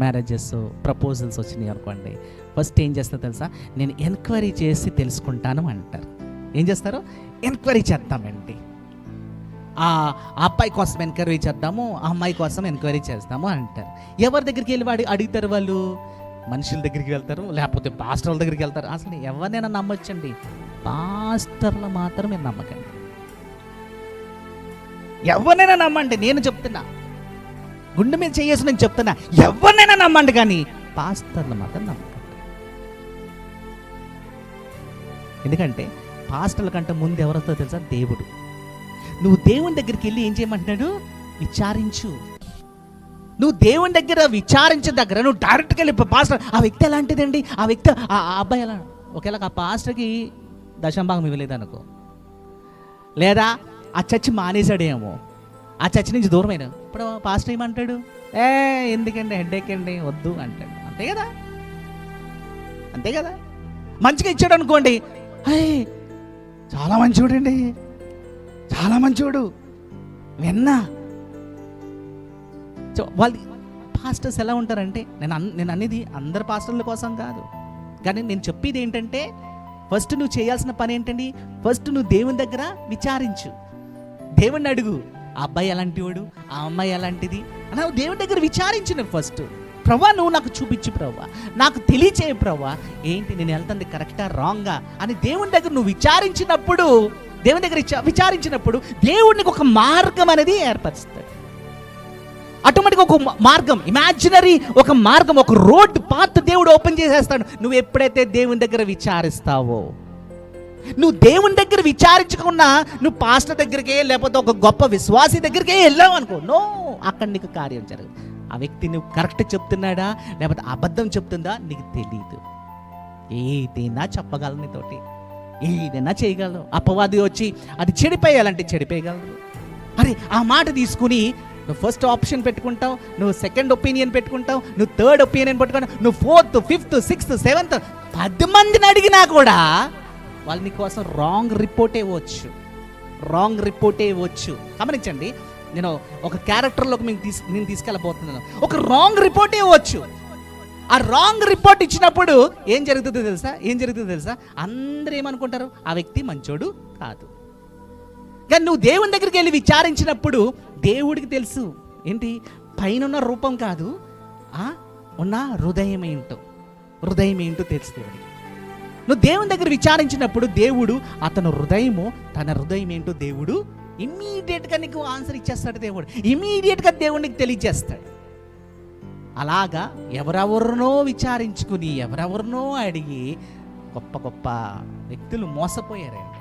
Marriages proposals వచ్చినాయి అనుకోండి, first ఏం చేస్తారో తెలుసా, నేను ఎంక్వైరీ చేసి తెలుసుకుంటాను అంటారు. ఏం చేస్తారు? ఎంక్వైరీ చేద్దామండి, ఆ అబ్బాయి కోసం ఎంక్వైరీ చేద్దాము, ఆ అమ్మాయి కోసం ఎంక్వైరీ చేస్తాము అంటారు. ఎవరి దగ్గరికి వెళ్ళి అడుగుతారు వాళ్ళు? మనుషుల దగ్గరికి వెళ్తారు, లేకపోతే పాస్టర్ల దగ్గరికి వెళ్తారు. అసలు ఎవరినైనా నమ్మొచ్చండి, పాస్టర్లు మాత్రం మీరు నమ్మకండి. ఎవరినైనా నమ్మండి, నేను చెప్తున్నా, గుండె మీద చేయేసి నేను చెప్తున్నా, ఎవరినైనా నమ్మండి, కానీ పాస్టర్లు మాత్రం నమ్మకండి. ఎందుకంటే పాస్టర్ల కంటే ముందు ఎవరితో తెలుసా? దేవుడు. నువ్వు దేవుని దగ్గరికి వెళ్ళి ఏం చేయమంటున్నాడు? విచారించు. నువ్వు దేవుని దగ్గర విచారించిన దగ్గర నువ్వు డైరెక్ట్గా వెళ్ళి పాస్టర్ ఆ వ్యక్తి ఎలాంటిదండి, ఆ వ్యక్తి ఆ అబ్బాయి ఎలా, ఒకేలా ఆ పాస్టర్కి దశంభాగం ఇవ్వలేదనుకో, లేదా ఆ చర్చి మానేశాడేమో, ఆ చర్చి నుంచి దూరమైన, ఇప్పుడు పాస్టర్ ఏమంటాడు? ఎందుకండి హెడ్ఏక్ అండి, వద్దు అంటాడు. అంతే కదా, అంతే కదా. మంచిగా ఇచ్చాడు అనుకోండి, చాలా మంచివాడండి, చాలా మంచివాడు విన్నా. సో వాళ్ళు పాస్టర్స్ ఎలా ఉంటారంటే, నేను అనేది అందరు పాస్టర్ల కోసం కాదు, కానీ నేను చెప్పేది ఏంటంటే, ఫస్ట్ నువ్వు చేయాల్సిన పని ఏంటండి? ఫస్ట్ నువ్వు దేవుని దగ్గర విచారించు, దేవుణ్ణి అడుగు, ఆ అబ్బాయి ఎలాంటి వాడు, ఆ అమ్మాయి ఎలాంటిది అని దేవుని దగ్గర విచారించు. నువ్వు ఫస్ట్, ప్రభా నువ్వు నాకు చూపించు ప్రభా, నాకు తెలియచేయ ప్రభా, ఏంటి నేను వెళ్తుంది కరెక్టా రాంగా అని దేవుని దగ్గర నువ్వు విచారించినప్పుడు, దేవుని దగ్గర విచారించినప్పుడు దేవుడికి ఒక మార్గం అనేది ఏర్పరుస్తాడు. ఆటోమేటిక్గా ఒక మార్గం, ఇమాజినరీ ఒక మార్గం, ఒక రోడ్ పాత్ దేవుడు ఓపెన్ చేసేస్తాడు. నువ్వు ఎప్పుడైతే దేవుని దగ్గర విచారిస్తావో, నువ్వు దేవుని దగ్గర విచారించకుండా నువ్వు పాస్టర్ దగ్గరికే లేకపోతే ఒక గొప్ప విశ్వాసి దగ్గరికే వెళ్ళావు అనుకో, నో, అక్కడ నీకు కార్యం జరగదు. ఆ వ్యక్తి నువ్వు కరెక్ట్ చెప్తున్నాడా లేకపోతే అబద్ధం చెప్తుందా నీకు తెలియదు. ఏదైనా చెప్పగలరు, నీతోటి ఏదైనా చేయగలరు. అపవాది వచ్చి అది చెడిపోయాలంటే చెడిపోయగలరు. అరే ఆ మాట తీసుకుని నువ్వు ఫస్ట్ ఆప్షన్ పెట్టుకుంటావు, నువ్వు సెకండ్ ఒపీనియన్ పెట్టుకుంటావు, నువ్వు థర్డ్ ఒపీనియన్ పెట్టుకుంటావు, నువ్వు ఫోర్త్, ఫిఫ్త్, సిక్స్త్, సెవెంత్ 10 మందిని అడిగినా కూడా వాళ్ళు నీ కోసం రాంగ్ రిపోర్ట్ ఇవ్వచ్చు. గమనించండి, నేను ఒక క్యారెక్టర్లోకి నేను తీసుకెళ్ళబోతున్నాను. ఒక రాంగ్ రిపోర్ట్ ఇవ్వచ్చు. ఆ రాంగ్ రిపోర్ట్ ఇచ్చినప్పుడు ఏం జరుగుతుందో తెలుసా? అందరూ ఏమనుకుంటారు? ఆ వ్యక్తి మంచోడు కాదు. కానీ నువ్వు దేవుని దగ్గరికి వెళ్ళి విచారించినప్పుడు దేవుడికి తెలుసు ఏంటి, పైన ఉన్న రూపం కాదు, ఉన్న హృదయం ఏంటో తెలుసు దేవుడికి. నువ్వు దేవుని దగ్గర విచారించినప్పుడు దేవుడు తన హృదయం ఏంటో దేవుడు ఇమ్మీడియట్గా నీకు ఆన్సర్ ఇచ్చేస్తాడు. దేవుడు ఇమ్మీడియట్గా దేవుడికి తెలియజేస్తాడు. అలాగా ఎవరెవరినో విచారించుకుని ఎవరెవరినో అడిగి గొప్ప గొప్ప వ్యక్తులు మోసపోయారండి.